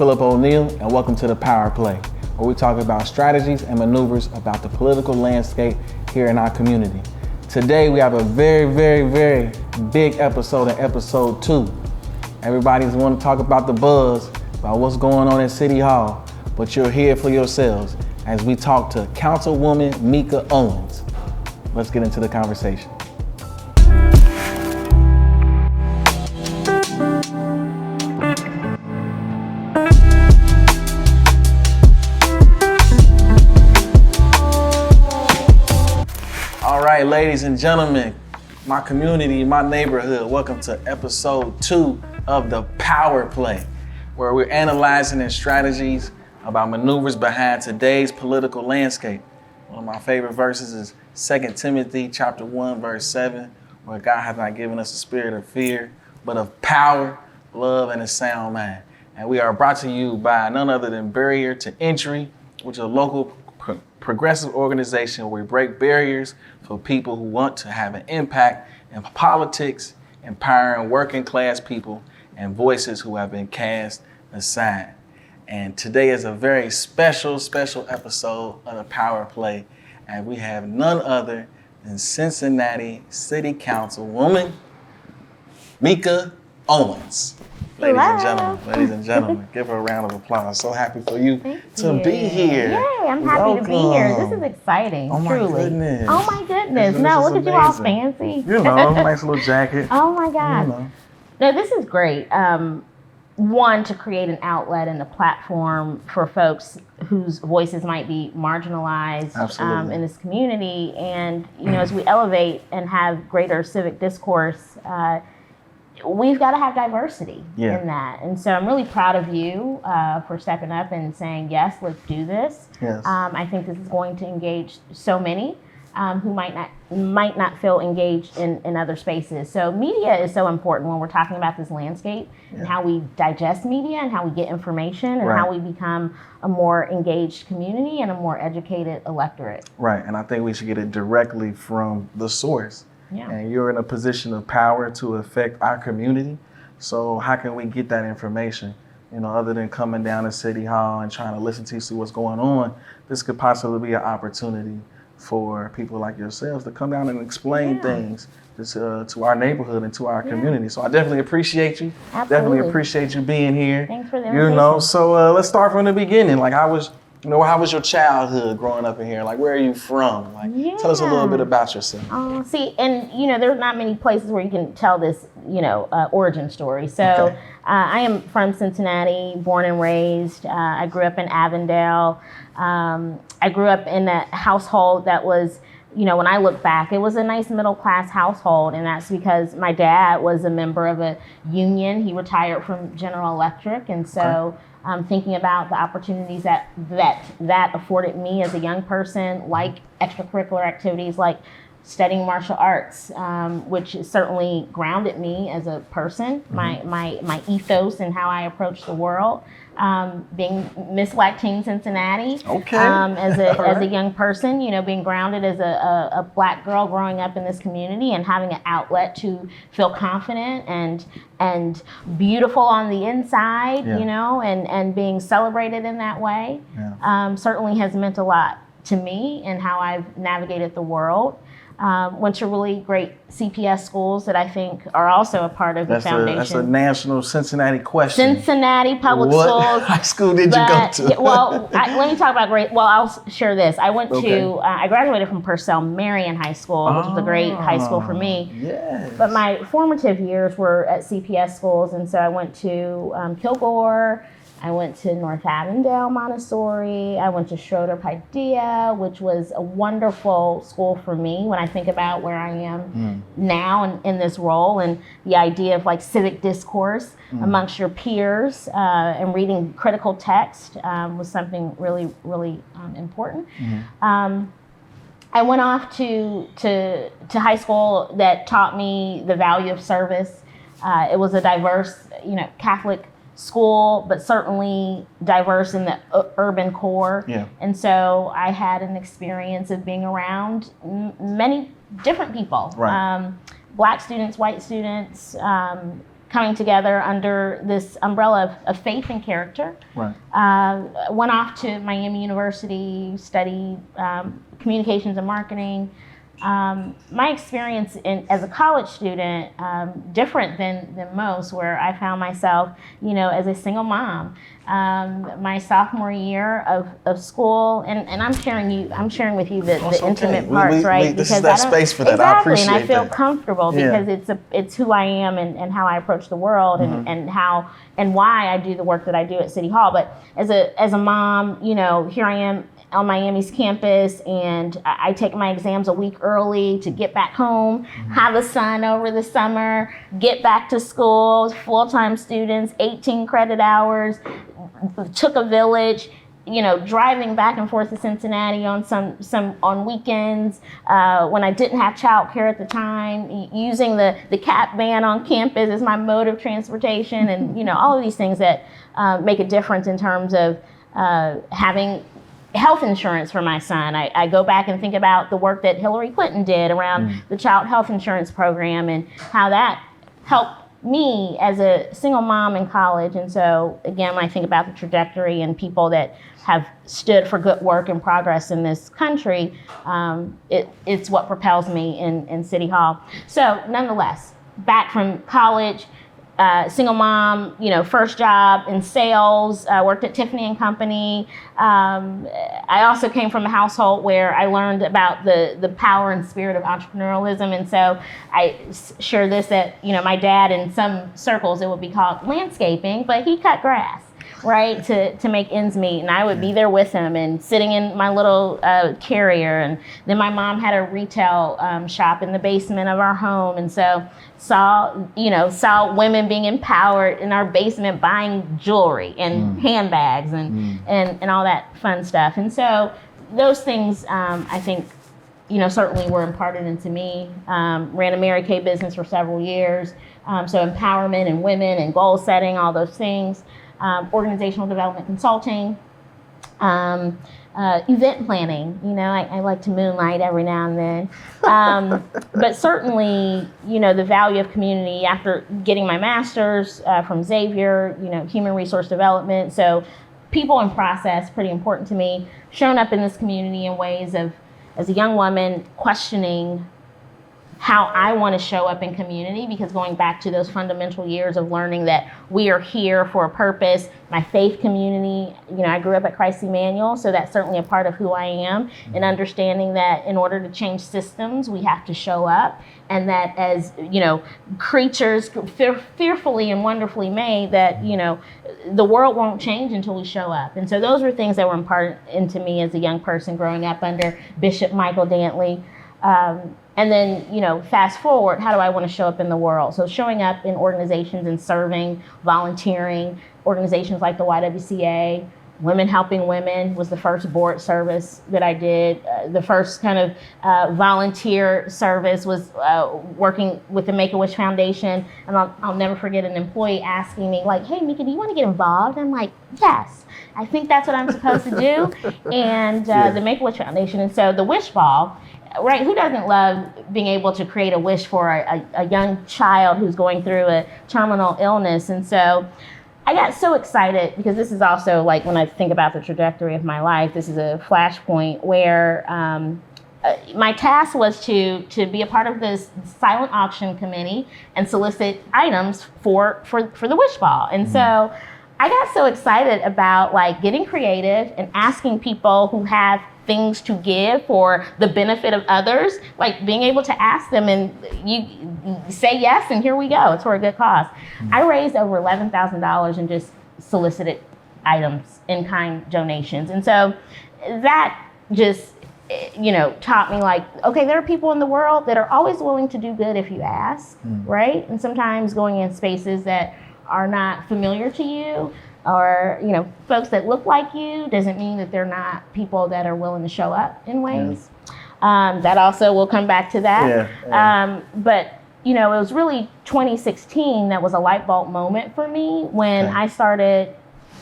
Phillip and welcome to the Power Play, where we talk about strategies and maneuvers about the political landscape here in our community. Today we have a very big episode in episode 2. Everybody's want to talk about the buzz, about what's going on at City Hall, but you'll hear it for yourselves as we talk to Councilwoman Meeka Owens. Let's get into the conversation. All right, ladies and gentlemen, my community, my neighborhood, welcome to episode 2 of the Power Play, where we're analyzing and strategies about maneuvers behind today's political landscape. One of my favorite verses is 2 Timothy chapter 1, verse 7, where God has not given us a spirit of fear, but of power, love, and a sound mind. And we are brought to you by none other than Barrier to Entry, which is a local progressive organization where we break barriers for people who want to have an impact in politics, empowering working class people and voices who have been cast aside. And today is a very special episode of the Power Play, and we have none other than Cincinnati City Councilwoman Meeka Owens. Ladies and gentlemen, give her a round of applause. So happy for you to be here. Yay, I'm happy to be here. This is exciting, truly. Goodness. Oh my goodness. No, look at you all fancy. You know, nice little jacket. Oh my God. You know. No, this is great. One, to create an outlet and a platform for folks whose voices might be marginalized in this community. And, you know, as we elevate and have greater civic discourse, we've got to have diversity in that. And so I'm really proud of you for stepping up and saying, yes, let's do this. Yes. I think this is going to engage so many who might not feel engaged in other spaces. So media is so important when we're talking about this landscape and how we digest media and how we get information and how we become a more engaged community and a more educated electorate. Right, and I think we should get it directly from the source. Yeah. And you're in a position of power to affect our community. So how can we get that information? You know, other than coming down to City Hall and trying to listen to you, see what's going on, this could possibly be an opportunity for people like yourselves to come down and explain things to our neighborhood and to our community. So I definitely appreciate you. Absolutely. Definitely appreciate you being here. Thanks for the invitation. You know, so let's start from the beginning. Like, how was your childhood growing up in here? Like, where are you from? Like, tell us a little bit about yourself. See, and you know, there's not many places where you can tell this, origin story. So I am from Cincinnati, born and raised. I grew up in Avondale. I grew up in a household that was, when I look back, it was a nice middle class household. And that's because my dad was a member of a union. He retired from General Electric. And so thinking about the opportunities that afforded me as a young person, like extracurricular activities like studying martial arts, which certainly grounded me as a person, my ethos and how I approach the world. Being Miss Black Teen Cincinnati as a young person, being grounded as a Black girl growing up in this community and having an outlet to feel confident and beautiful on the inside, and being celebrated in that way, certainly has meant a lot to me and how I've navigated the world. Went to really great CPS schools that I think are also a part of the foundation. That's a national Cincinnati question. Cincinnati Public Schools. What high school did you go to? Let me talk about I'll share this. I went to, I graduated from Purcell Marion High School, which was a great high school for me. Yes. But my formative years were at CPS schools, and so I went to Kilgore. I went to North Avondale Montessori. I went to Schroeder Paideia, which was a wonderful school for me when I think about where I am now in this role, and the idea of like civic discourse amongst your peers and reading critical text was something really, really important. I went off to high school that taught me the value of service. It was a diverse, Catholic school, but certainly diverse in the urban core. Yeah. And so I had an experience of being around many different people, right. Black students, white students, coming together under this umbrella of faith and character. Right. Went off to Miami University, studied communications and marketing. My experience as a college student, different than most, where I found myself, as a single mom. My sophomore year of school, and I'm sharing with you the intimate parts, right? This is that space for that. Exactly, I appreciate that. and I feel comfortable because it's who I am and how I approach the world and how and why I do the work that I do at City Hall. But as a mom, here I am on Miami's campus, and I take my exams a week early to get back home, have a son over the summer, get back to school, full-time students, 18 credit hours, took a village, driving back and forth to Cincinnati on some on weekends when I didn't have childcare at the time, using the CAP van on campus as my mode of transportation, and all of these things that make a difference in terms of having health insurance for my son. I go back and think about the work that Hillary Clinton did around the child health insurance program and how that helped me as a single mom in college. And so again, when I think about the trajectory and people that have stood for good work and progress in this country, it's what propels me in City Hall. So nonetheless, back from college, single mom, first job in sales, worked at Tiffany & Company. I also came from a household where I learned about the power and spirit of entrepreneurialism. And so I share this that, my dad, in some circles, it would be called landscaping, but he cut grass, right, to make ends meet. And I would be there with him and sitting in my little carrier. And then my mom had a retail shop in the basement of our home. And so saw women being empowered in our basement, buying jewelry and handbags and all that fun stuff. And so those things, I think, certainly were imparted into me. Ran a Mary Kay business for several years. So empowerment and women and goal setting, all those things. Organizational development consulting, event planning. I like to moonlight every now and then. But certainly, the value of community after getting my master's from Xavier, human resource development. So people and process, pretty important to me. Shown up in this community in ways of, as a young woman, questioning how I want to show up in community, because going back to those fundamental years of learning that we are here for a purpose. My faith community, I grew up at Christ Emmanuel, so that's certainly a part of who I am, and understanding that in order to change systems, we have to show up, and that as, creatures fearfully and wonderfully made, that, the world won't change until we show up. And so those were things that were imparted into me as a young person growing up under Bishop Michael Dantley. And then, fast forward, how do I want to show up in the world? So showing up in organizations and serving, volunteering, organizations like the YWCA, Women Helping Women was the first board service that I did. The first kind of volunteer service was working with the Make-A-Wish Foundation. And I'll never forget an employee asking me, like, hey, Meeka, do you want to get involved? I'm like, yes, I think that's what I'm supposed to do. And the Make-A-Wish Foundation. And so the Wish Ball, right, who doesn't love being able to create a wish for a young child who's going through a terminal illness? And so I got so excited, because this is also, like, when I think about the trajectory of my life, this is a flashpoint where my task was to be a part of this silent auction committee and solicit items for the Wish Ball. And so I got so excited about, like, getting creative and asking people who have things to give for the benefit of others, like being able to ask them and you say yes, and here we go. It's for a good cause. I raised over $11,000 in just solicited items, in-kind donations. And so that just, taught me, like, okay, there are people in the world that are always willing to do good if you ask, right? And sometimes going in spaces that are not familiar to you, or, folks that look like you, doesn't mean that they're not people that are willing to show up in ways. That also, we'll come back to that. But, it was really 2016 that was a light bulb moment for me when I started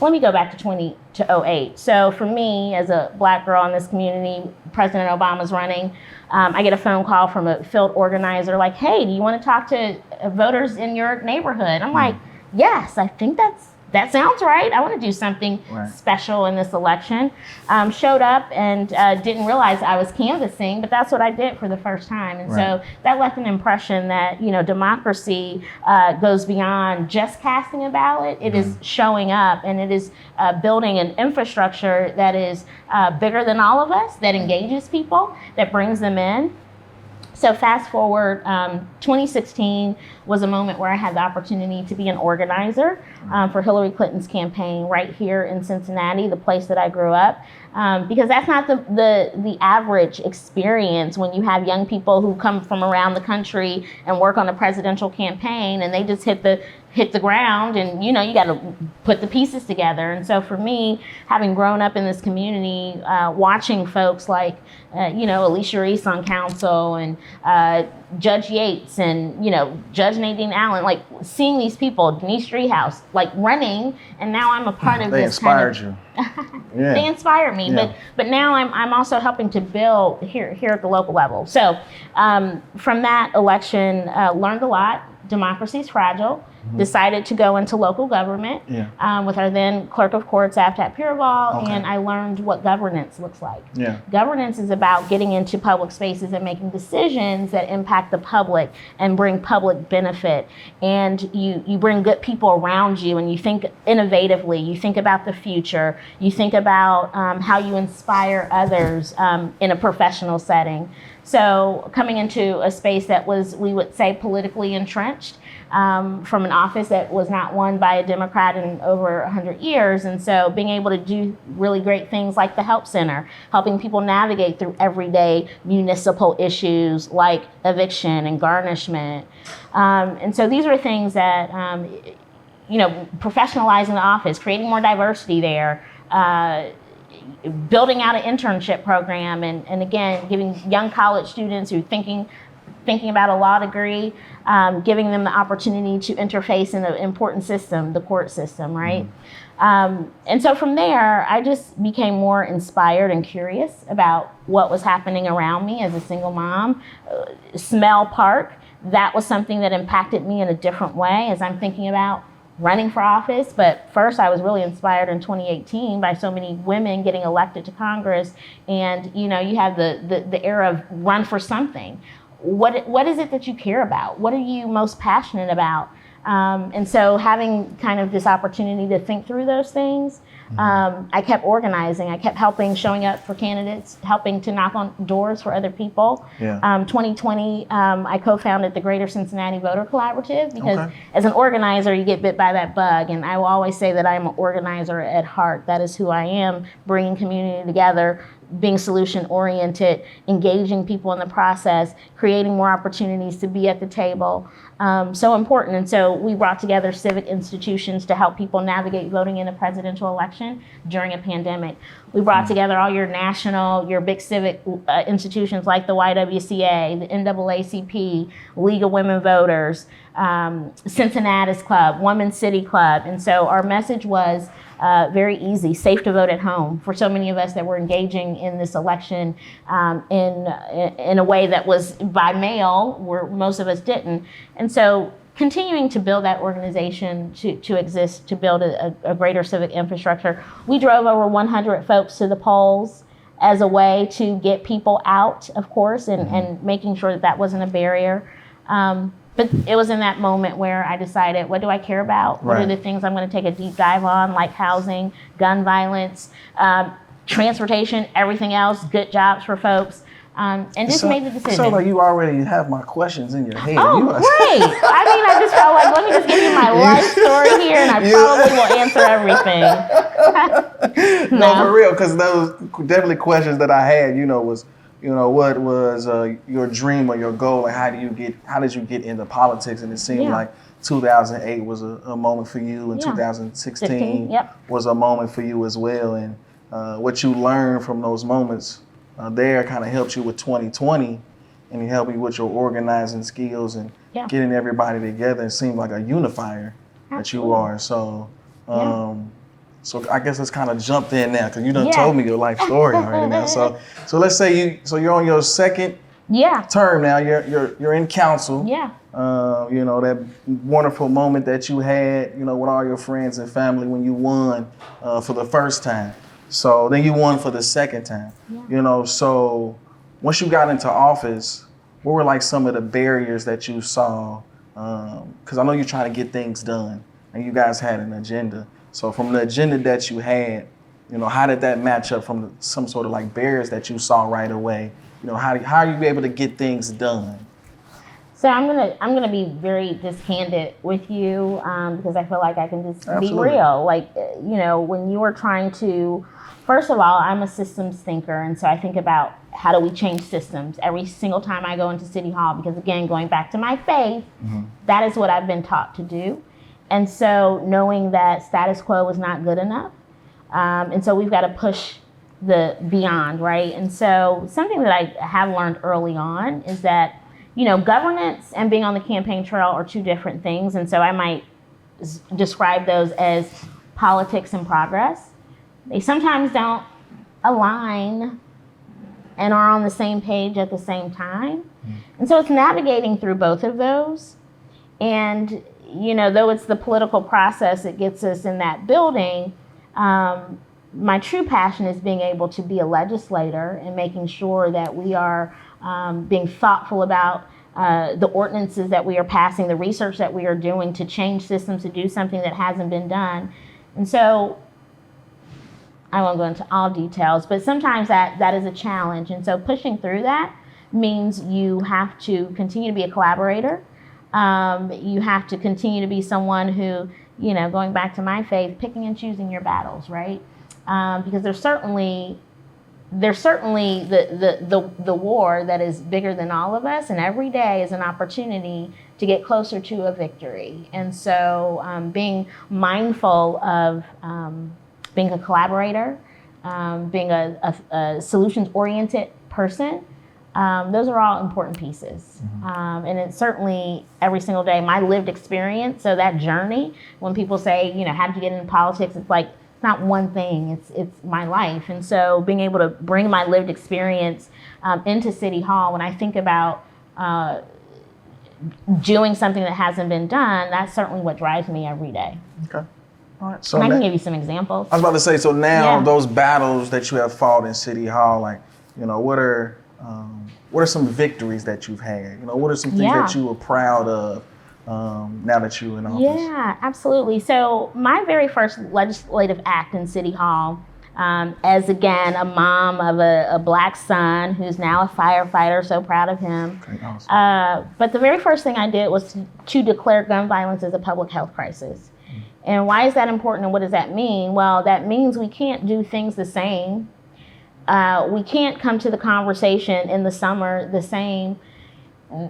let me go back to 2008. So for me, as a Black girl in this community, President Obama's running. I get a phone call from a field organizer like, hey, do you want to talk to voters in your neighborhood? I'm like, yes, I think that sounds right. I want to do something special in this election. Showed up and didn't realize I was canvassing, but that's what I did for the first time. And so that left an impression that, democracy goes beyond just casting a ballot. It is showing up, and it is building an infrastructure that is bigger than all of us, that engages people, that brings them in. So fast forward, 2016 was a moment where I had the opportunity to be an organizer for Hillary Clinton's campaign right here in Cincinnati, the place that I grew up. Because that's not the average experience when you have young people who come from around the country and work on a presidential campaign, and they just hit the ground, and you got to put the pieces together. And so for me, having grown up in this community, watching folks like Alicia Reese on council, and Judge Yates, and Judge Nadine Allen, like seeing these people, Denise Treehouse, like running, and now I'm a part of they this. Inspired you. Yeah. They inspire me, but now I'm also helping to build here at the local level. So from that election, learned a lot. Democracy is fragile. Decided to go into local government with our then clerk of courts, Aftab Piraval, and I learned what governance looks like. Governance is about getting into public spaces and making decisions that impact the public and bring public benefit. And you bring good people around you, and you think innovatively. You think about the future. You think about how you inspire others in a professional setting. So coming into a space that was, we would say, politically entrenched, from an office that was not won by a Democrat in over 100 years. And so being able to do really great things like the Help Center, helping people navigate through everyday municipal issues like eviction and garnishment. And so these are things that, professionalizing the office, creating more diversity there, building out an internship program, and again, giving young college students who are thinking about a law degree, giving them the opportunity to interface in an important system, the court system, right? And so from there, I just became more inspired and curious about what was happening around me as a single mom. Smell Park, that was something that impacted me in a different way as I'm thinking about running for office. But first, I was really inspired in 2018 by so many women getting elected to Congress. And, you have the era of run for something. What is it that you care about? What are you most passionate about? And so having kind of this opportunity to think through those things, I kept organizing. I kept showing up for candidates, helping to knock on doors for other people. 2020, I co-founded the Greater Cincinnati Voter Collaborative because as an organizer, you get bit by that bug. And I will always say that I am an organizer at heart. That is who I am, bringing community together, being solution-oriented, engaging people in the process, creating more opportunities to be at the table. So important. And so we brought together civic institutions to help people navigate voting in a presidential election during a pandemic. We brought together all your big civic institutions like the YWCA, the NAACP, League of Women Voters, Cincinnati's Club, Women's City Club. And so our message was very easy, safe to vote at home for so many of us that were engaging in this election in a way that was by mail, where most of us didn't. And so continuing to build that organization to exist, to build a greater civic infrastructure. We drove over 100 folks to the polls as a way to get people out, of course, and making sure that wasn't a barrier. But it was in that moment where I decided, what do I care about? What are the things I'm going to take a deep dive on, like housing, gun violence, transportation, everything else, good jobs for folks, and just made the decision. So like you already have my questions in your head. Oh, great. I just felt like, let me just give you my life story here, and I probably will answer everything. No, for real, because those definitely questions that I had, was, what was your dream or your goal? Like, how did you get into politics? And it seemed like 2008 was a moment for you, and 2016 was a moment for you as well. And what you learned from those moments there kind of helped you with 2020, and it helped you with your organizing skills and getting everybody together. It seemed like a unifier that you are. So So I guess let's kind of jump in now because you done told me your life story already now. So let's say you're on your second term now. You're in council. Yeah. You know, that wonderful moment that you had, you know, with all your friends and family when you won for the first time. So then you won for the second time. Yeah. You know, so once you got into office, what were like some of the barriers that you saw? Because I know you're trying to get things done and you guys had an agenda. So from the agenda that you had, you know, how did that match up from some sort of like barriers that you saw right away? You know, how are you able to get things done? So I'm gonna be very just candid with you because I feel like I can just be real. Like, you know, when you are trying to, first of all, I'm a systems thinker, and so I think about how do we change systems every single time I go into City Hall, because again, going back to my faith, that is what I've been taught to do. And so knowing that status quo is not good enough, and so we've got to push the beyond, right? And so something that I have learned early on is that, you know, governance and being on the campaign trail are two different things. And so I might describe those as politics and progress. They sometimes don't align and are on the same page at the same time. And so it's navigating through both of those. And, you know, though it's the political process that gets us in that building, my true passion is being able to be a legislator and making sure that we are being thoughtful about the ordinances that we are passing, the research that we are doing to change systems, to do something that hasn't been done. And so I won't go into all details, but sometimes that is a challenge. And so pushing through that means you have to continue to be a collaborator. You have to continue to be someone who, you know, going back to my faith, picking and choosing your battles, right? Because there's certainly the war that is bigger than all of us, and every day is an opportunity to get closer to a victory. And so being mindful of being a collaborator, being a solutions-oriented person, those are all important pieces. And it's certainly every single day my lived experience. So that journey, when people say, you know, how did you get into politics? It's like, it's not one thing, it's my life. And so being able to bring my lived experience into City Hall, when I think about doing something that hasn't been done, that's certainly what drives me every day. Okay. All right. So and I can give you some examples. I was about to say, so now those battles that you have fought in City Hall, like, you know, what are some victories that you've had? You know, what are some things that you were proud of now that you're in office? Yeah, absolutely. So my very first legislative act in City Hall, as again, a mom of a Black son who's now a firefighter, so proud of him. Okay, awesome. But the very first thing I did was to declare gun violence as a public health crisis. And why is that important and what does that mean? Well, that means we can't do things the same. We can't come to the conversation in the summer the same.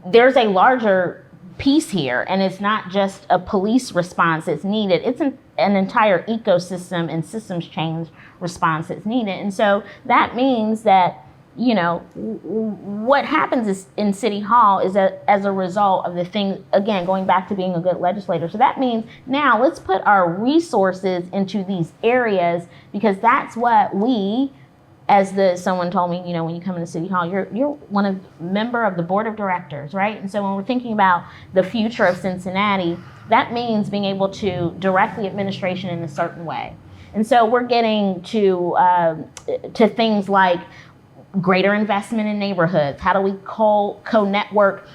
There's a larger piece here, and it's not just a police response that's needed. It's an entire ecosystem and systems change response that's needed. And so that means that, you know, what happens in City Hall is that as a result of the thing, again, going back to being a good legislator. So that means now let's put our resources into these areas, because that's what we, as someone told me, you know, when you come into City Hall, you're member of the board of directors, right? And so when we're thinking about the future of Cincinnati, that means being able to direct the administration in a certain way. And so we're getting to things like greater investment in neighborhoods. How do we co-network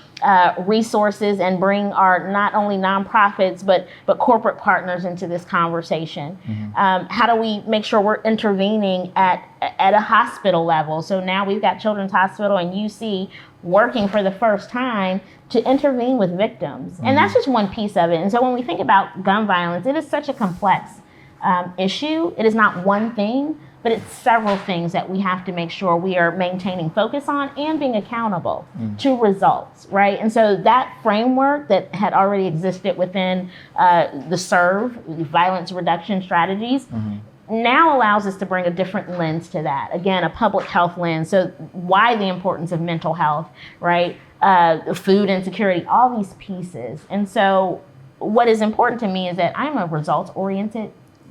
resources and bring our not only nonprofits but corporate partners into this conversation? How do we make sure we're intervening at a hospital level? So now we've got Children's Hospital and UC working for the first time to intervene with victims. And that's just one piece of it. And so when we think about gun violence, it is such a complex issue. It is not one thing, but it's several things that we have to make sure we are maintaining focus on and being accountable to results, right? And so that framework that had already existed within the SERV, violence reduction strategies, now allows us to bring a different lens to that. Again, a public health lens. So why the importance of mental health, right? Food insecurity, all these pieces. And so what is important to me is that I'm a results-oriented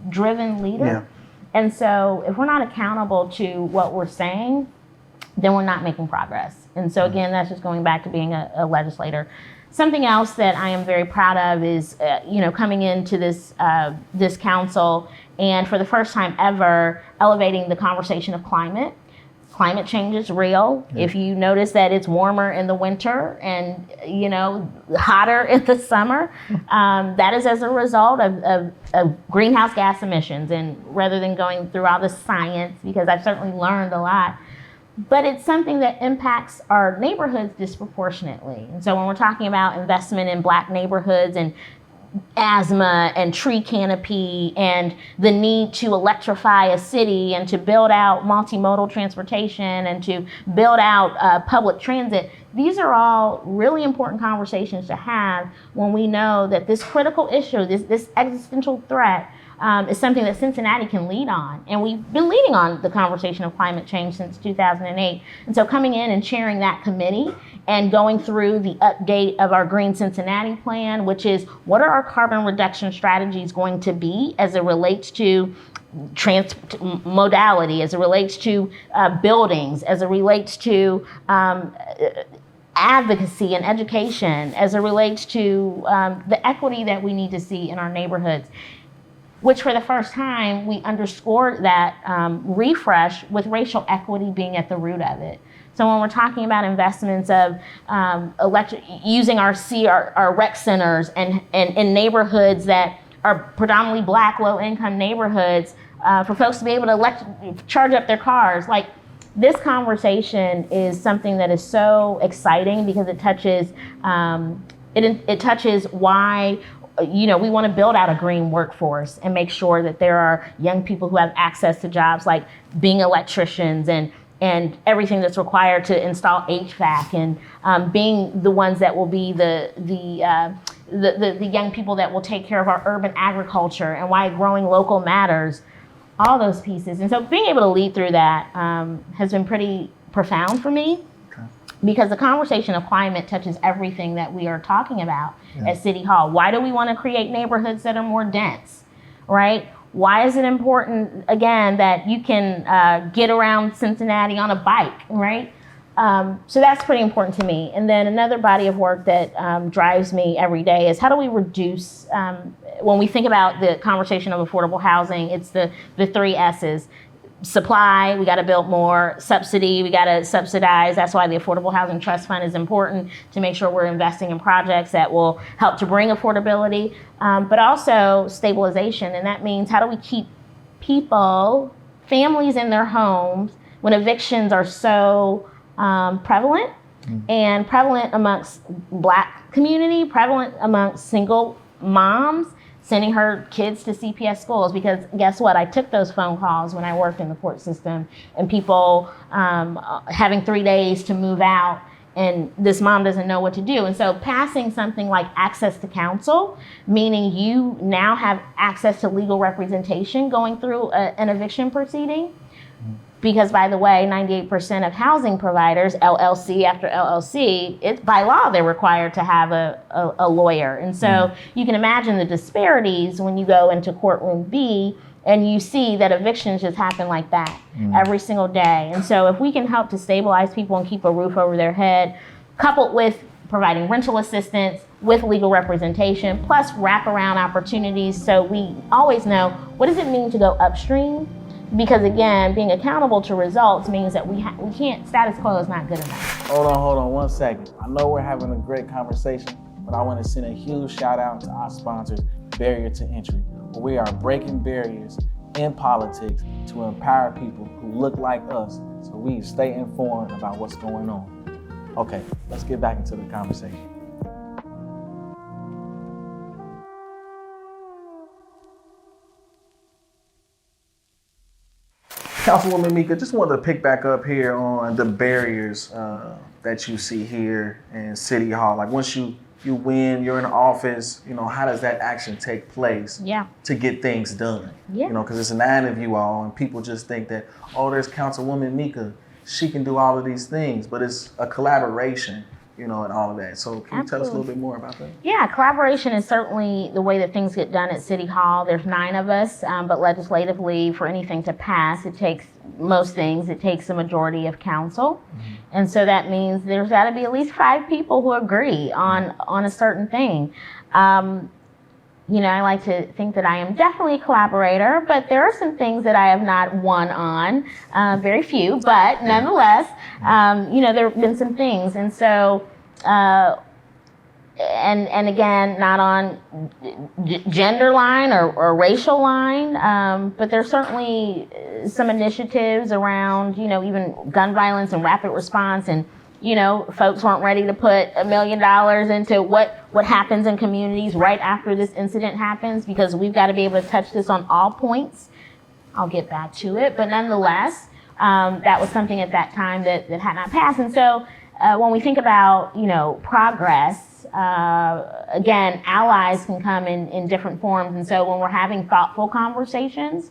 driven leader. Yeah. And so if we're not accountable to what we're saying, then we're not making progress. And so again, that's just going back to being a legislator. Something else that I am very proud of is, coming into this council and for the first time ever elevating the conversation of climate. Climate change is real. Yeah. If you notice that it's warmer in the winter and, hotter in the summer, that is as a result of greenhouse gas emissions. And rather than going through all the science, because I've certainly learned a lot, but it's something that impacts our neighborhoods disproportionately. And so when we're talking about investment in Black neighborhoods and asthma and tree canopy and the need to electrify a city and to build out multimodal transportation and to build out public transit, these are all really important conversations to have when we know that this critical issue, this existential threat, is something that Cincinnati can lead on. And we've been leading on the conversation of climate change since 2008. And so coming in and chairing that committee and going through the update of our Green Cincinnati plan, which is what are our carbon reduction strategies going to be as it relates to modality, as it relates to buildings, as it relates to advocacy and education, as it relates to the equity that we need to see in our neighborhoods, which for the first time, we underscored that refresh with racial equity being at the root of it. So when we're talking about investments of using our rec centers and in neighborhoods that are predominantly Black, low-income neighborhoods, for folks to be able to charge up their cars, like this conversation is something that is so exciting because it touches it touches why we want to build out a green workforce and make sure that there are young people who have access to jobs like being electricians and everything that's required to install HVAC and being the ones that will be the young people that will take care of our urban agriculture and why growing local matters, all those pieces. And so being able to lead through that has been pretty profound for me. Because the conversation of climate touches everything that we are talking about at City Hall. Why do we want to create neighborhoods that are more dense, right? Why is it important, again, that you can get around Cincinnati on a bike, right? So that's pretty important to me. And then another body of work that drives me every day is how do we reduce, when we think about the conversation of affordable housing, it's the three S's. Supply, we got to build more. Subsidy, we got to subsidize. That's why the Affordable Housing Trust Fund is important to make sure we're investing in projects that will help to bring affordability, but also stabilization. And that means how do we keep families in their homes when evictions are so prevalent and prevalent amongst Black community, prevalent amongst single moms, sending her kids to CPS schools, because guess what? I took those phone calls when I worked in the court system and people having 3 days to move out and this mom doesn't know what to do. And so passing something like access to counsel, meaning you now have access to legal representation going through an eviction proceeding. Because by the way, 98% of housing providers, LLC after LLC, it's by law they're required to have a lawyer. And so you can imagine the disparities when you go into courtroom B and you see that evictions just happen like that every single day. And so if we can help to stabilize people and keep a roof over their head, coupled with providing rental assistance with legal representation, plus wraparound opportunities so we always know what does it mean to go upstream. Because again, being accountable to results means that we can't, status quo is not good enough. Hold on 1 second. I know we're having a great conversation, but I want to send a huge shout out to our sponsors, Barrier to Entry, where we are breaking barriers in politics to empower people who look like us so we stay informed about what's going on. Okay, let's get back into the conversation. Councilwoman Meeka, just wanted to pick back up here on the barriers that you see here in City Hall. Like once you win, you're in office, how does that action take place to get things done? Because it's 9 of you all and people just think that, oh, there's Councilwoman Meeka, she can do all of these things, but it's a collaboration you know, and all of that. So can you tell us a little bit more about that? Yeah, collaboration is certainly the way that things get done at City Hall. There's 9 of us, but legislatively, for anything to pass, it takes a majority of council. And so that means there's got to be at least 5 people who agree on a certain thing. You know, I like to think that I am definitely a collaborator, but there are some things that I have not won on, very few, but nonetheless, you know, there have been some things. And so, and again, not on gender line or racial line, but there's certainly some initiatives around, you know, even gun violence and rapid response, and you know, folks weren't ready to put $1 million into what happens in communities right after this incident happens, because we've got to be able to touch this on all points. I'll get back to it, but nonetheless, that was something at that time that had not passed. And so when we think about, you know, progress, again, allies can come in different forms. And so when we're having thoughtful conversations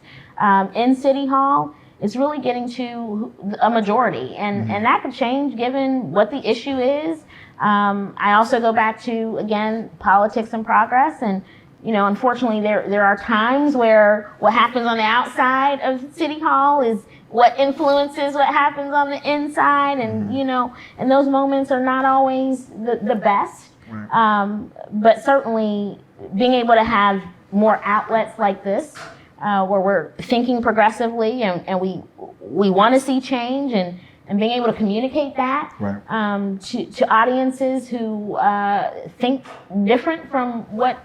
in City Hall, it's really getting to a majority, and that could change given what the issue is. I also go back to, again, politics and progress, and you know, unfortunately, there are times where what happens on the outside of City Hall is what influences what happens on the inside, and you know, and those moments are not always the best. Right. But certainly, being able to have more outlets like this, where we're thinking progressively and we want to see change, and being able to communicate that to audiences who think different from what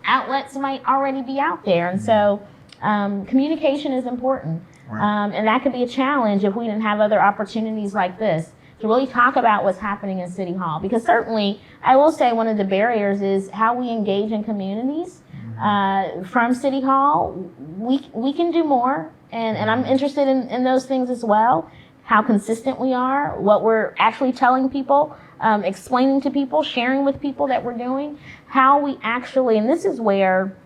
outlets might already be out there. And so communication is important. And that could be a challenge if we didn't have other opportunities like this to really talk about what's happening in City Hall. Because certainly, I will say one of the barriers is how we engage in communities. From City Hall, we can do more, and I'm interested in those things as well. How consistent we are, what we're actually telling people, explaining to people, sharing with people that we're doing, how we actually, and this is where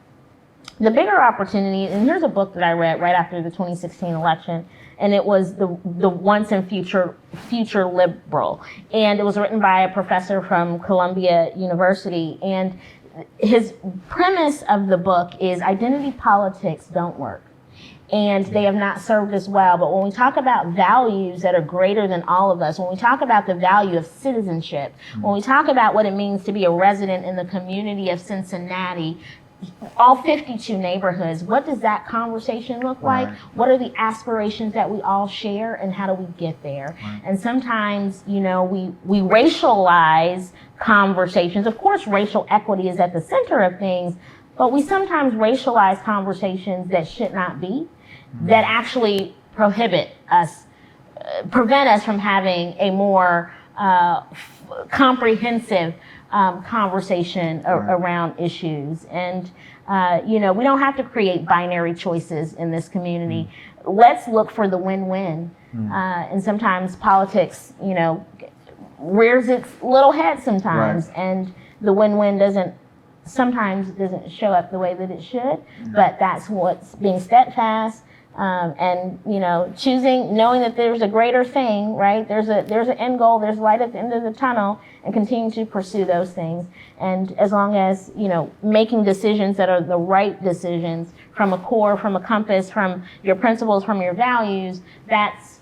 the bigger opportunity, and here's a book that I read right after the 2016 election, and it was the Once and Future Liberal, and it was written by a professor from Columbia University, and his premise of the book is identity politics don't work, and they have not served us well. But when we talk about values that are greater than all of us, when we talk about the value of citizenship, when we talk about what it means to be a resident in the community of Cincinnati, all 52 neighborhoods, what does that conversation look like? What are the aspirations that we all share, and how do we get there? And sometimes, you know, we racialize conversations. Of course, racial equity is at the center of things, but we sometimes racialize conversations that should not be, that actually prevent us from having a more comprehensive conversation around issues. And, you know, we don't have to create binary choices in this community. Let's look for the win-win. And sometimes politics, you know, rears its little head sometimes, and the win-win sometimes doesn't show up the way that it should, but that's what's being steadfast. And you know, knowing that there's a greater thing, right? There's an end goal, there's light at the end of the tunnel, and continue to pursue those things. And as long as, you know, making decisions that are the right decisions from a core, from a compass, from your principles, from your values, that's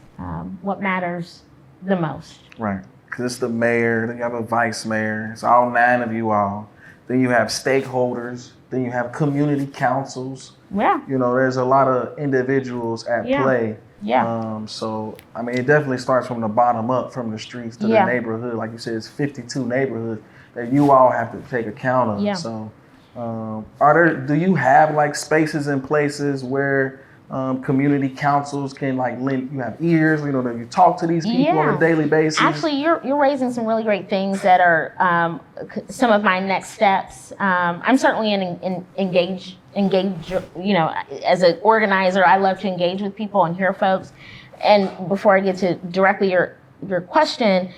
what matters the most. Right, because it's the mayor, then you have a vice mayor, it's all 9 of you all. Then you have stakeholders, then you have community councils. Yeah. You know, there's a lot of individuals at play. Yeah. So, I mean, it definitely starts from the bottom up, from the streets to the neighborhood. Like you said, it's 52 neighborhoods that you all have to take account of. Yeah. So, do you have like spaces and places where community councils can like lend, you have ears, you know, that you talk to these people on a daily basis? Actually, you're raising some really great things that are some of my next steps. I'm certainly engage, you know, as an organizer, I love to engage with people and hear folks. And before I get to directly your question,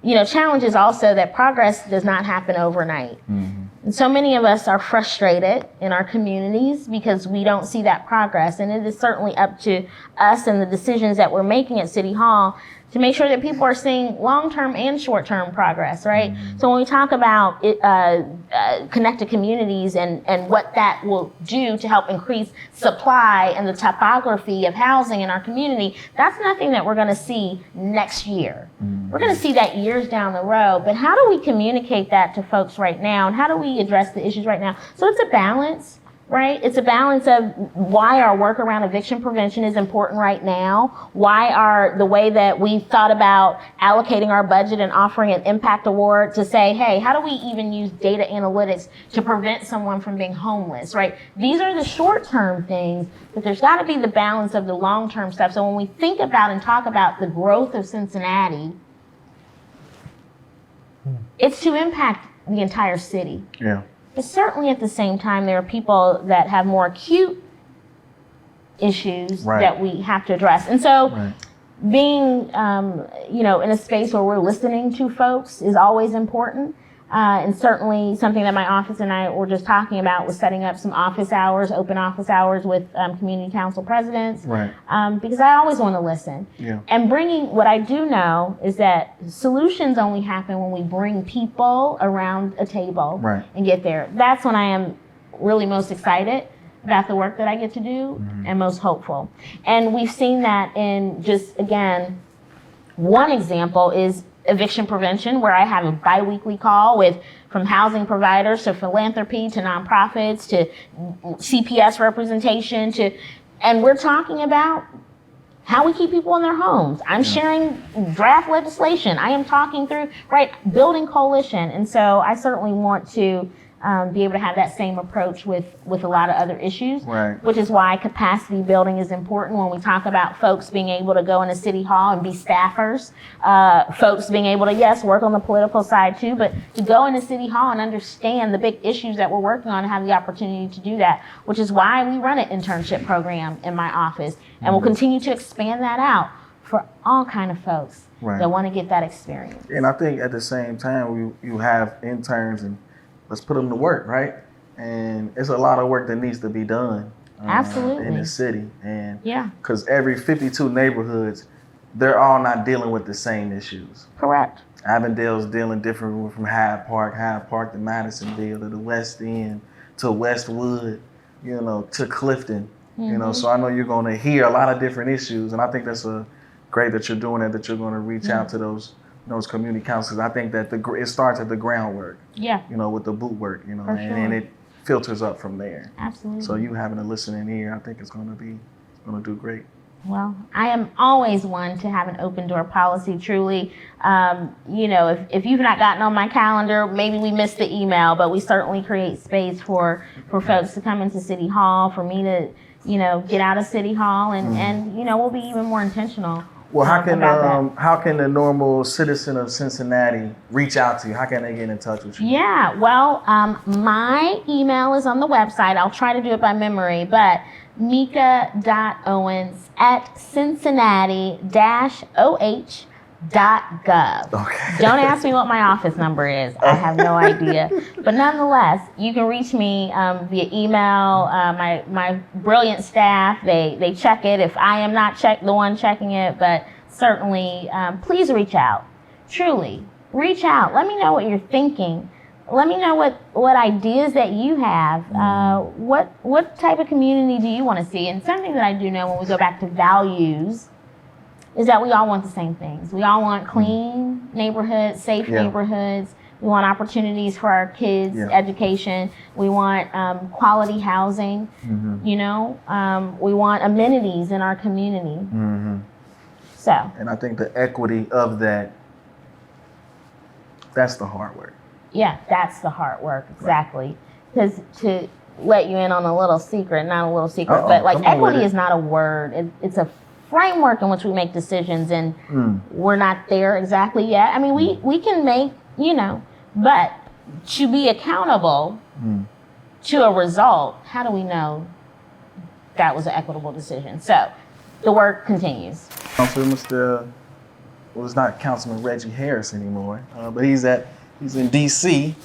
you know, challenge is also that progress does not happen overnight. And so many of us are frustrated in our communities because we don't see that progress. And it is certainly up to us and the decisions that we're making at City Hall to make sure that people are seeing long-term and short-term progress, right? So when we talk about connected communities and what that will do to help increase supply and the topography of housing in our community, that's nothing that we're going to see next year. We're going to see that years down the road. But how do we communicate that to folks right now? And how do we address the issues right now? So it's a balance. Right? It's a balance of why our work around eviction prevention is important right now, why the way that we thought about allocating our budget and offering an impact award to say, hey, how do we even use data analytics to prevent someone from being homeless, right? These are the short-term things, but there's got to be the balance of the long-term stuff. So when we think about and talk about the growth of Cincinnati, it's to impact the entire city. Yeah. But certainly at the same time, there are people that have more acute issues that we have to address. And so being, in a space where we're listening to folks is always important. And certainly something that my office and I were just talking about was setting up some office hours, open office hours with community council presidents. Right. Because I always want to listen. Yeah. And what I do know is that solutions only happen when we bring people around a table and get there. That's when I am really most excited about the work that I get to do and most hopeful. And we've seen that in just, again, one example is eviction prevention, where I have a bi-weekly call from housing providers to philanthropy to nonprofits to CPS representation and we're talking about how we keep people in their homes. I'm sharing draft legislation. I am talking through, building coalition. And so I certainly want to be able to have that same approach with a lot of other issues, which is why capacity building is important when we talk about folks being able to go into City Hall and be staffers, folks being able to, yes, work on the political side too, but to go into City Hall and understand the big issues that we're working on and have the opportunity to do that, which is why we run an internship program in my office. And we'll continue to expand that out for all kind of folks that want to get that experience. And I think at the same time, you have interns and let's put them to work, right? And it's a lot of work that needs to be done absolutely in the city. And because every 52 neighborhoods, they're all not dealing with the same issues. Correct. Avondale's dealing different from Hyde Park to Madisonville to the West End to Westwood, to Clifton. So I know you're going to hear a lot of different issues, and I think that's great that you're doing that you're going to reach out to those community councils. I think that it starts at the groundwork. Yeah. With the boot work, and it filters up from there. Absolutely. So you having a listening ear, I think it's going to do great. Well, I am always one to have an open door policy, truly. If you've not gotten on my calendar, maybe we missed the email, but we certainly create space for folks to come into City Hall, for me to, get out of City Hall, and we'll be even more intentional. Well, how can the normal citizen of Cincinnati reach out to you? How can they get in touch with you? Yeah, well, my email is on the website. I'll try to do it by memory, but Meeka.Owens@cincinnati-oh.gov. Okay. Don't ask me what my office number is. I have no idea. But nonetheless, you can reach me via email. My brilliant staff, they check it. If I am not the one checking it, but certainly please reach out. Truly, reach out. Let me know what you're thinking. Let me know what ideas that you have. What type of community do you want to see? And something that I do know when we go back to values is that we all want the same things. We all want clean neighborhoods, safe neighborhoods. We want opportunities for our kids' education. We want quality housing. We want amenities in our community. So. And I think the equity of that's the hard work. Yeah, that's the hard work, exactly. Because to let you in on a little secret, not a little secret, but equity is not a word. It's a framework in which we make decisions, and we're not there exactly yet. I mean, we can make, but to be accountable to a result, how do we know that was an equitable decision? So the work continues. It's not Councilman Reggie Harris anymore, but he's in D.C.,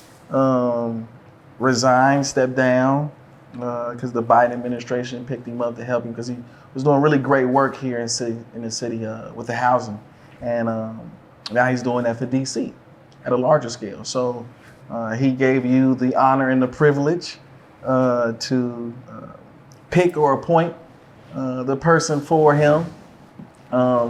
resigned, stepped down, because the Biden administration picked him up to help him because he was doing really great work here in the city with the housing. And now he's doing that for DC at a larger scale. So he gave you the honor and the privilege to pick or appoint the person for him.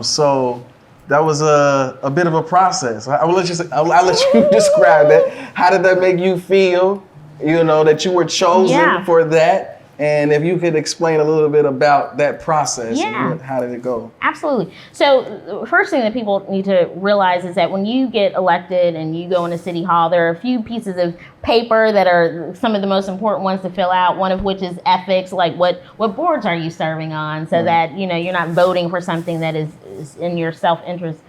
So that was a bit of a process. I'll let you describe that. How did that make you feel? You know, that you were chosen for that. And if you could explain a little bit about that process and how did it go? Absolutely. So the first thing that people need to realize is that when you get elected and you go into City Hall, there are a few pieces of paper that are some of the most important ones to fill out, one of which is ethics, like what boards are you serving on, so that, you know, you're not voting for something that is in your self-interest.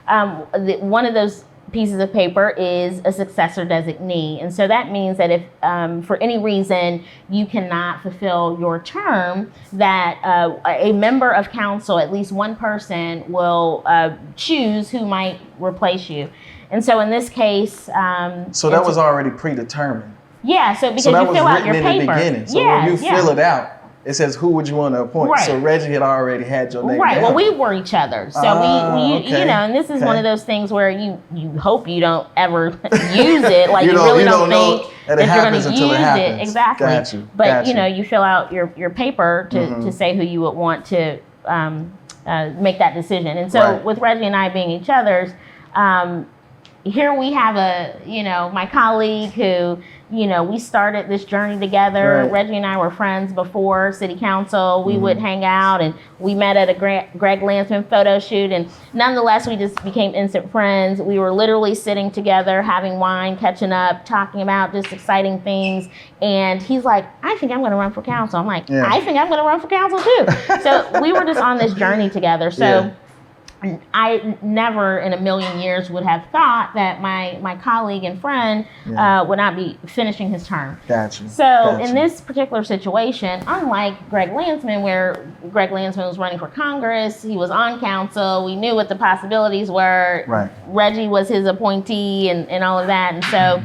One of those pieces of paper is a successor designee. And so that means that if for any reason you cannot fulfill your term, that a member of council, at least one person, will choose who might replace you. And so in this case... so that was already predetermined. Yeah, so because you fill out your paper. In the beginning. So when you fill it out, it says who would you want to appoint. Right. So Reggie had already had your name down. Well, we were each other. So we you know, and this is one of those things where you hope you don't ever use it. Like you really don't think that you're going to use it. Exactly. Got you. But you know, you fill out your paper to say who you would want to make that decision. And so with Reggie and I being each other's, here we have my colleague who, we started this journey together. Right. Reggie and I were friends before City Council. We would hang out, and we met at a Greg Landsman photo shoot, and nonetheless, we just became instant friends. We were literally sitting together, having wine, catching up, talking about just exciting things, and he's like, I think I'm going to run for council. I'm like, I think I'm going to run for council too. So we were just on this journey together. So I never in a million years would have thought that my colleague and friend would not be finishing his term. Gotcha. So in this particular situation, unlike Greg Landsman, where Greg Landsman was running for Congress, he was on council, we knew what the possibilities were. Right. Reggie was his appointee and all of that. And so,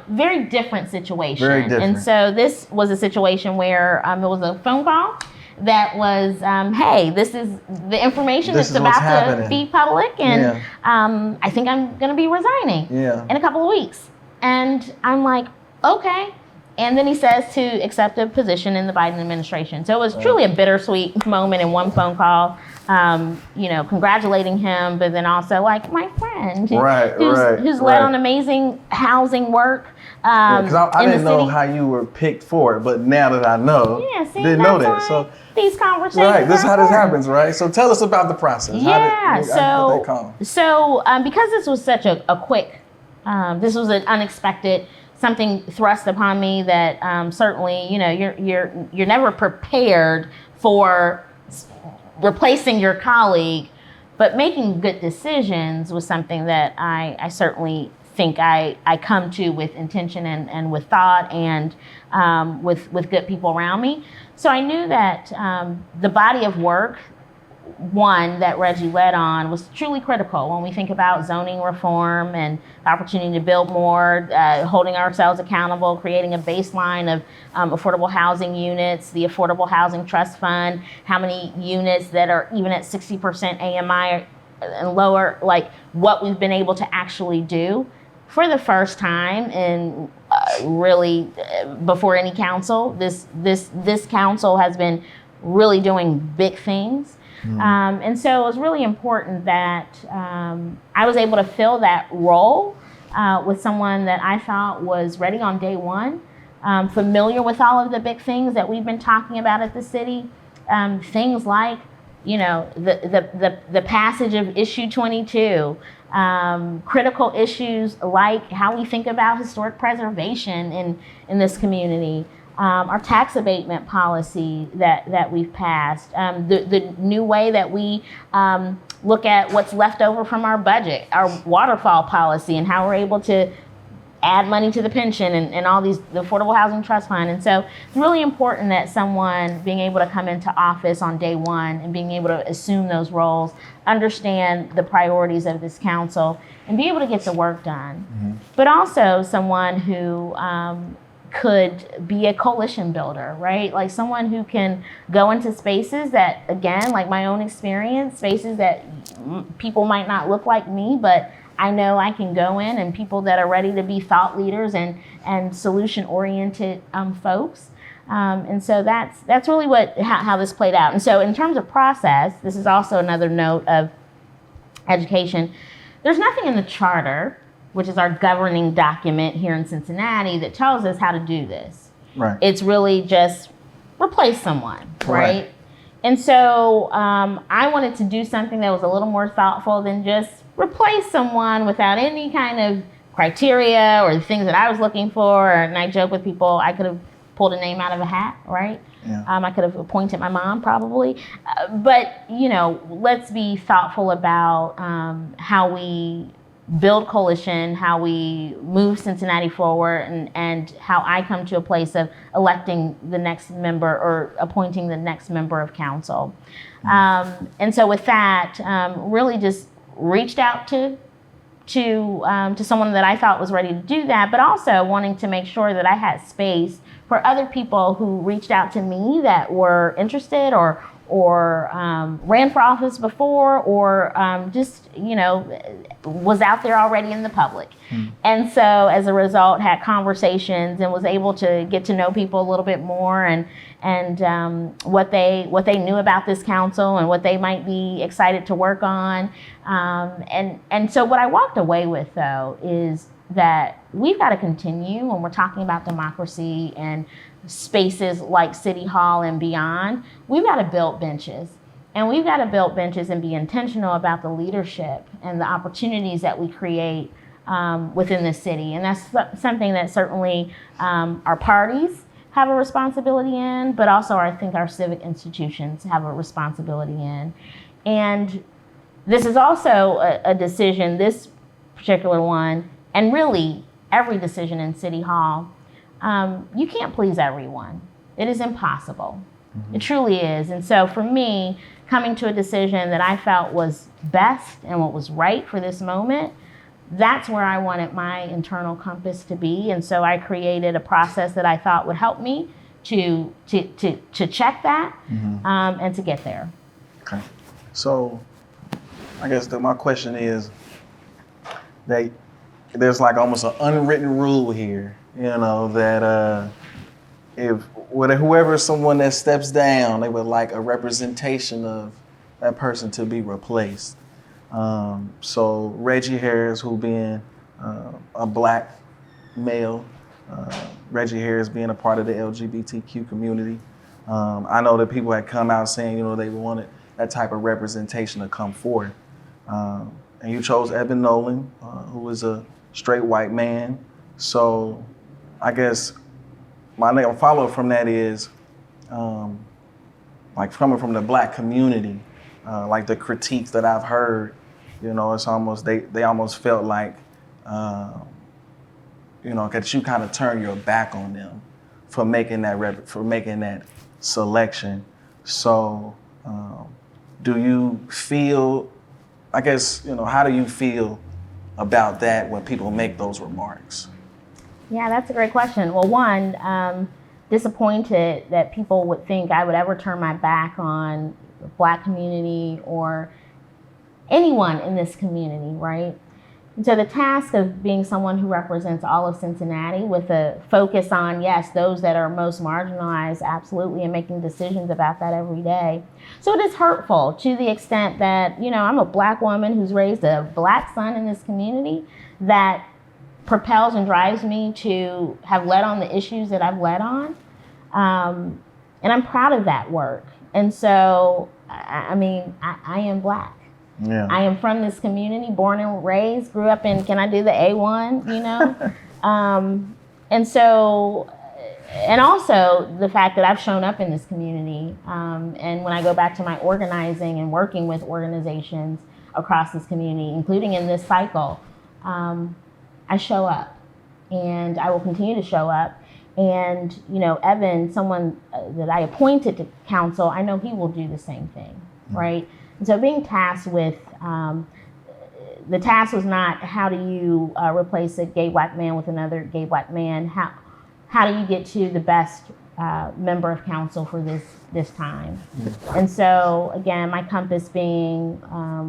very different situation. Very different. And so this was a situation where it was a phone call that was, hey, this is the information that's about to be public, and I think I'm going to be resigning in a couple of weeks. And I'm like, okay. And then he says to accept a position in the Biden administration. So it was truly a bittersweet moment in one phone call, congratulating him, but then also like my friend who's led on amazing housing work. Because I didn't know how you were picked for it, but now that I know, didn't know that. So these conversations. Right, this is how this happens, right? So tell us about the process. So because this was such a quick, this was an unexpected, something thrust upon me that certainly, you're never prepared for replacing your colleague, but making good decisions was something that I certainly think I come to with intention and with thought and with good people around me. So I knew that the body of work, one that Reggie led on, was truly critical when we think about zoning reform and the opportunity to build more, holding ourselves accountable, creating a baseline of affordable housing units, the Affordable Housing Trust Fund, how many units that are even at 60% AMI and lower, like what we've been able to actually do for the first time in really before any council. This council has been really doing big things. And so it was really important that I was able to fill that role with someone that I thought was ready on day one, familiar with all of the big things that we've been talking about at the city, things like, the passage of issue 22, critical issues like how we think about historic preservation in this community. Our tax abatement policy that we've passed, the new way that we look at what's left over from our budget, our waterfall policy, and how we're able to add money to the pension and all the Affordable Housing Trust Fund. And so it's really important that someone being able to come into office on day one and being able to assume those roles, understand the priorities of this council, and be able to get the work done. But also someone who could be a coalition builder, right? Like someone who can go into spaces that, again, like my own experience, spaces that people might not look like me, but I know I can go in, and people that are ready to be thought leaders and solution-oriented folks. And so that's really how this played out. And so in terms of process, this is also another note of education. There's nothing in the charter, which is our governing document here in Cincinnati, that tells us how to do this. Right. It's really just replace someone, right? And so I wanted to do something that was a little more thoughtful than just replace someone without any kind of criteria or the things that I was looking for. And I joke with people, I could have pulled a name out of a hat, right? Yeah. I could have appointed my mom probably. But, let's be thoughtful about how we build coalition, how we move Cincinnati forward, and how I come to a place of electing the next member or appointing the next member of council. And so with that, really just reached out to someone that I thought was ready to do that, but also wanting to make sure that I had space for other people who reached out to me that were interested or ran for office before, or just was out there already in the public. And so as a result, had conversations and was able to get to know people a little bit more, and what they knew about this council and what they might be excited to work on. And so what I walked away with, though, is that we've got to continue when we're talking about democracy and spaces like City Hall and beyond. We've got to build benches. And we've got to build benches and be intentional about the leadership and the opportunities that we create within the city. And that's something that certainly our parties have a responsibility in, but also I think our civic institutions have a responsibility in. And this is also a decision, this particular one, and really every decision in City Hall, you can't please everyone. It is impossible. Mm-hmm. It truly is. And so for me, coming to a decision that I felt was best and what was right for this moment, that's where I wanted my internal compass to be. And so I created a process that I thought would help me to check that, mm-hmm. And to get there. Okay. So I guess my question is that there's like almost an unwritten rule here, that if whoever someone that steps down, they would like a representation of that person to be replaced. So Reggie Harris, who being a black male, Reggie Harris being a part of the LGBTQ community, I know that people had come out saying, they wanted that type of representation to come forth. And you chose Evan Nolan, who is a straight white man. So I guess my follow-up from that is, like coming from the black community, like the critiques that I've heard, it's almost, they almost felt like, that you kind of turn your back on them for making that selection. So do you feel, I guess, how do you feel about that when people make those remarks? Yeah, that's a great question. Well, one, disappointed that people would think I would ever turn my back on the Black community or anyone in this community, right? And so the task of being someone who represents all of Cincinnati with a focus on, yes, those that are most marginalized, absolutely, and making decisions about that every day. So it is hurtful to the extent that, I'm a Black woman who's raised a Black son in this community that propels and drives me to have led on the issues that I've led on. And I'm proud of that work. And so, I am Black. Yeah. I am from this community, born and raised, grew up in, can I do the A1, and so, and also the fact that I've shown up in this community. And when I go back to my organizing and working with organizations across this community, including in this cycle, I show up and I will continue to show up. And, Evan, someone that I appointed to council, I know he will do the same thing, right? And so being tasked with, the task was not how do you replace a gay Black man with another gay Black man? how do you get to the best member of council for this time? And so again, my compass being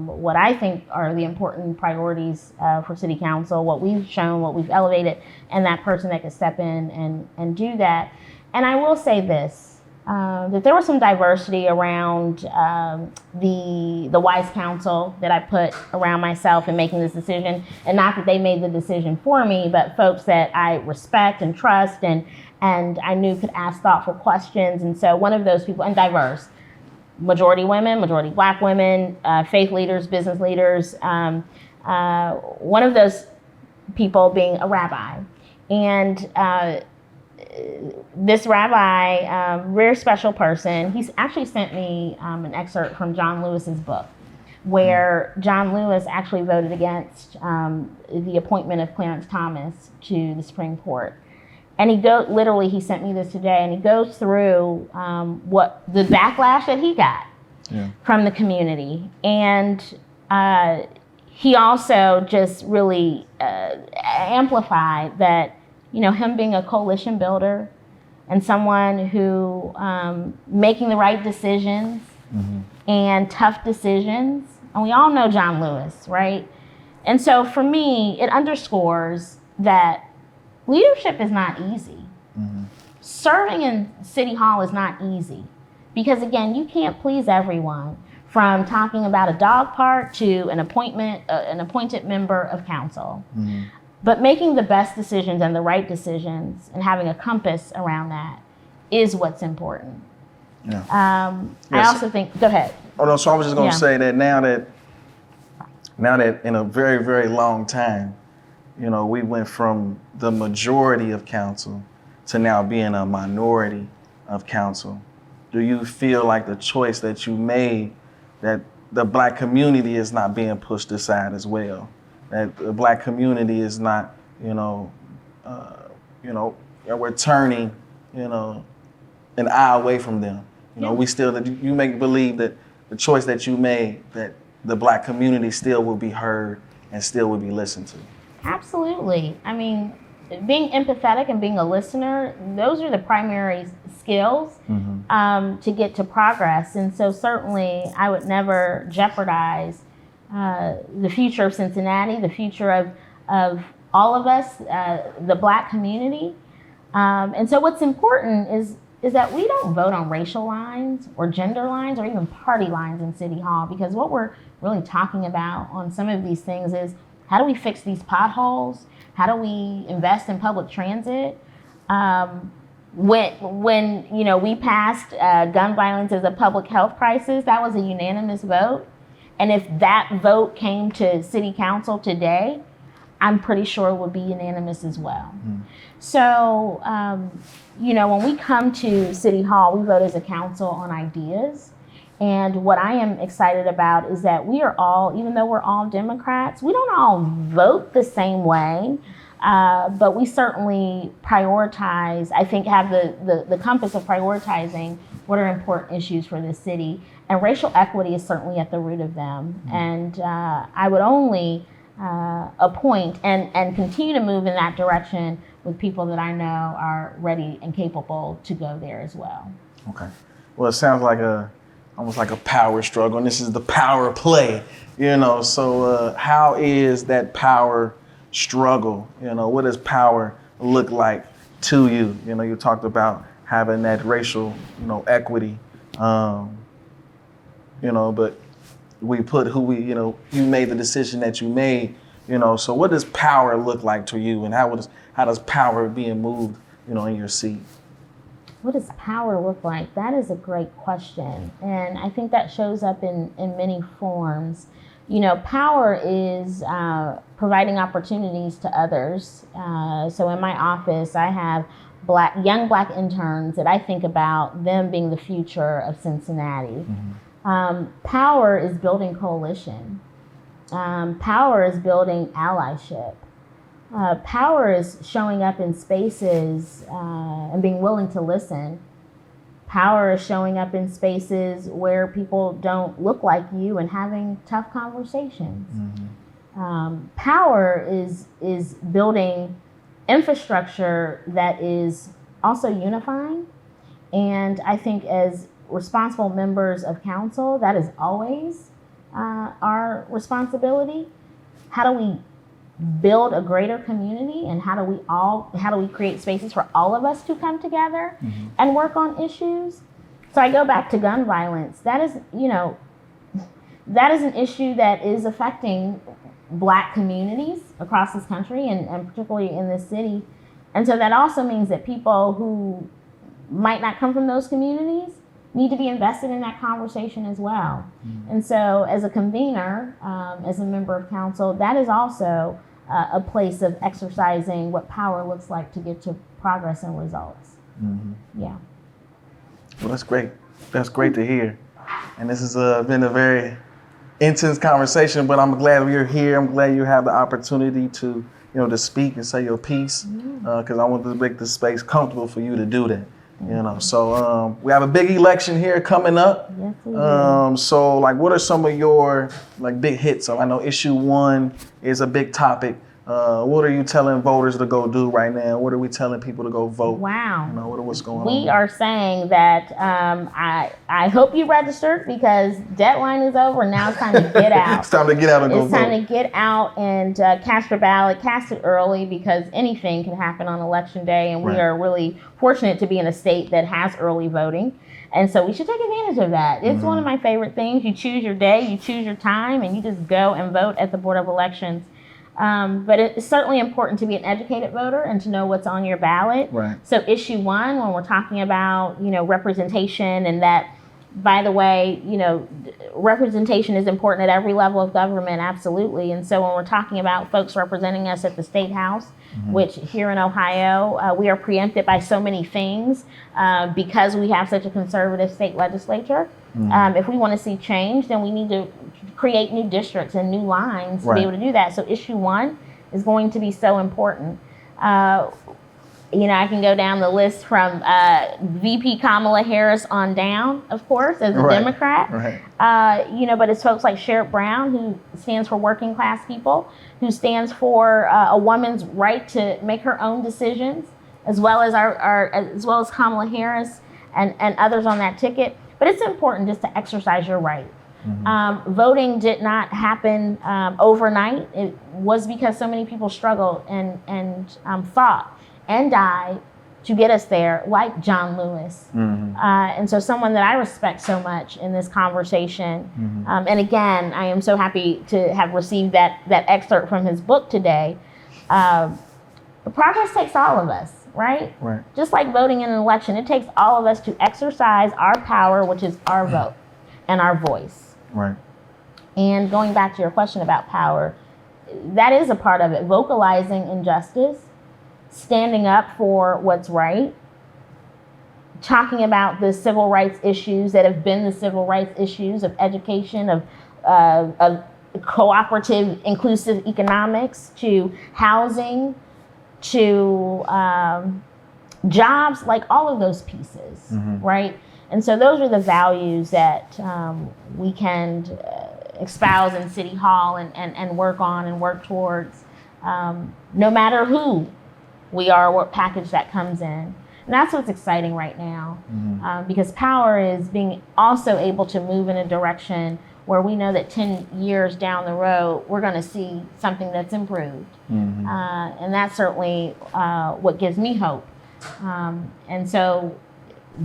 what I think are the important priorities for city council, what we've shown, what we've elevated, and that person that could step in and do that. And I will say this, that there was some diversity around the wise council that I put around myself in making this decision. And not that they made the decision for me, but folks that I respect and trust and I knew could ask thoughtful questions. And so one of those people, and diverse, majority women, majority Black women, faith leaders, business leaders, one of those people being a rabbi. And this rabbi, very special person, he's actually sent me an excerpt from John Lewis's book, where John Lewis actually voted against the appointment of Clarence Thomas to the Supreme Court. And he sent me this today, and he goes through what the backlash that he got from the community. And he also just really amplified that, him being a coalition builder and someone who making the right decisions and tough decisions. And we all know John Lewis, right? And so for me, it underscores that leadership is not easy. Serving in City Hall is not easy because, again, you can't please everyone, from talking about a dog park to an appointed member of council. But making the best decisions and the right decisions and having a compass around that is what's important. Yeah. I also think, go ahead. Oh no, so I was just gonna say that now that in a very, very long time, we went from the majority of council to now being a minority of council. Do you feel like the choice that you made, that the Black community is not being pushed aside as well? That the Black community is not, that we're turning, an eye away from them. We still, you make believe that the choice that you made, that the Black community still will be heard and still will be listened to. Absolutely. I mean, being empathetic and being a listener, those are the primary skills to get to progress. And so certainly I would never jeopardize the future of Cincinnati, the future of all of us, the Black community. And so what's important is that we don't vote on racial lines or gender lines or even party lines in City Hall, because what we're really talking about on some of these things is, how do we fix these potholes? How do we invest in public transit? When we passed gun violence as a public health crisis, that was a unanimous vote. And if that vote came to City Council today, I'm pretty sure it would be unanimous as well. So, when we come to City Hall, we vote as a council on ideas. And what I am excited about is that we are all, even though we're all Democrats, we don't all vote the same way, but we certainly prioritize, I think have the compass of prioritizing what are important issues for this city. And racial equity is certainly at the root of them. And I would only appoint and continue to move in that direction with people that I know are ready and capable to go there as well. Okay. Well, it sounds like almost like a power struggle, and this is the power play, so how is that power struggle? What does power look like to you? You talked about having that racial, equity, but we put you made the decision that you made, so what does power look like to you, and how does power being moved, in your seat? What does power look like? That is a great question. And I think that shows up in many forms. Power is providing opportunities to others. So in my office, I have young Black interns that I think about them being the future of Cincinnati. Power is building coalition. Power is building allyship. Power is showing up in spaces and being willing to listen. Power is showing up in spaces where people don't look like you and having tough conversations. Power is building infrastructure that is also unifying. And I think as responsible members of council, that is always our responsibility. How do we build a greater community, and how do we create spaces for all of us to come together and work on issues? So I go back to gun violence. That is an issue that is affecting Black communities across this country and particularly in this city. And so that also means that people who might not come from those communities need to be invested in that conversation as well. And so as a convener, as a member of council, that is also a place of exercising what power looks like to get to progress and results. Yeah. Well, that's great. That's great to hear. And this has been a very intense conversation, but I'm glad we're here. I'm glad you have the opportunity to, to speak and say your piece, because I want to make the space comfortable for you to do that. So we have a big election here coming up. Yes, we do. So what are some of your big hits? So I know issue 1 is a big topic. What are you telling voters to go do right now? What are we telling people to go vote? Wow. What's going on? We are saying that I hope you registered, because deadline is over. Now it's time to get out. It's time to get out and go vote. It's time to get out and cast your ballot. Cast it early, because anything can happen on election day. And we are really fortunate to be in a state that has early voting. And so we should take advantage of that. It's one of my favorite things. You choose your day, you choose your time, and you just go and vote at the Board of Elections. But it's certainly important to be an educated voter and to know what's on your ballot. Right. So issue 1, when we're talking about, representation, and that, by the way, representation is important at every level of government, absolutely. And so when we're talking about folks representing us at the State House, which here in Ohio, we are preempted by so many things because we have such a conservative state legislature. If we want to see change, then we need to create new districts and new lines to be able to do that. So issue 1 is going to be so important. I can go down the list from VP Kamala Harris on down, of course, as a Democrat. But it's folks like Sherrod Brown, who stands for working class people, who stands for a woman's right to make her own decisions, as well as Kamala Harris and others on that ticket. But it's important just to exercise your right. Voting did not happen overnight. It was because so many people struggled and fought and died to get us there, like John Lewis. And so someone that I respect so much in this conversation. And again, I am so happy to have received that excerpt from his book today. The progress takes all of us, right? Just like voting in an election, it takes all of us to exercise our power, which is our vote and our voice. And going back to your question about power, that is a part of it. Vocalizing injustice, standing up for what's right, talking about the civil rights issues that have been the civil rights issues of education, of cooperative, inclusive economics, to housing, to jobs, like all of those pieces, right? And so those are the values that we can espouse in City Hall and work on and work towards, no matter who we are, what package that comes in. And that's what's exciting right now, because power is being also able to move in a direction where we know that 10 years down the road, we're going to see something that's improved. And that's certainly what gives me hope. And so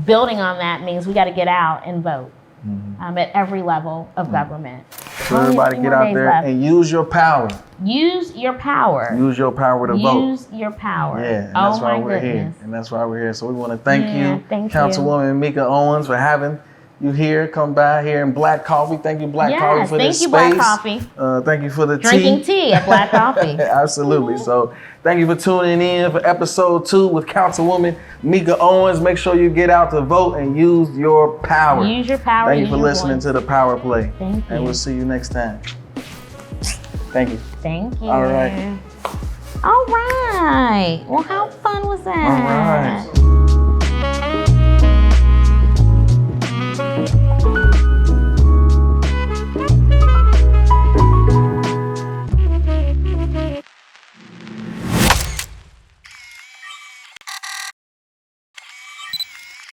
building on that means we got to get out and vote at every level of government. So everybody get out there and use your power. Use your power. Use your power to vote. Use your power. Yeah, and that's why we're here. And that's why we're here. So we want to thank you, thank Councilwoman Meeka Owens, for having you here. Come by here in Black Coffee. Thank you, Black Coffee, for this space. Thank you, Black Coffee. Thank you for the Drinking tea at Black Coffee. Absolutely. So thank you for tuning in for episode 2 with Councilwoman Meeka Owens. Make sure you get out to vote and use your power. Use your power. Thank you for listening to the Power Play. Thank you. And we'll see you next time. Thank you. Thank you. All right. All right. Well, how fun was that? All right.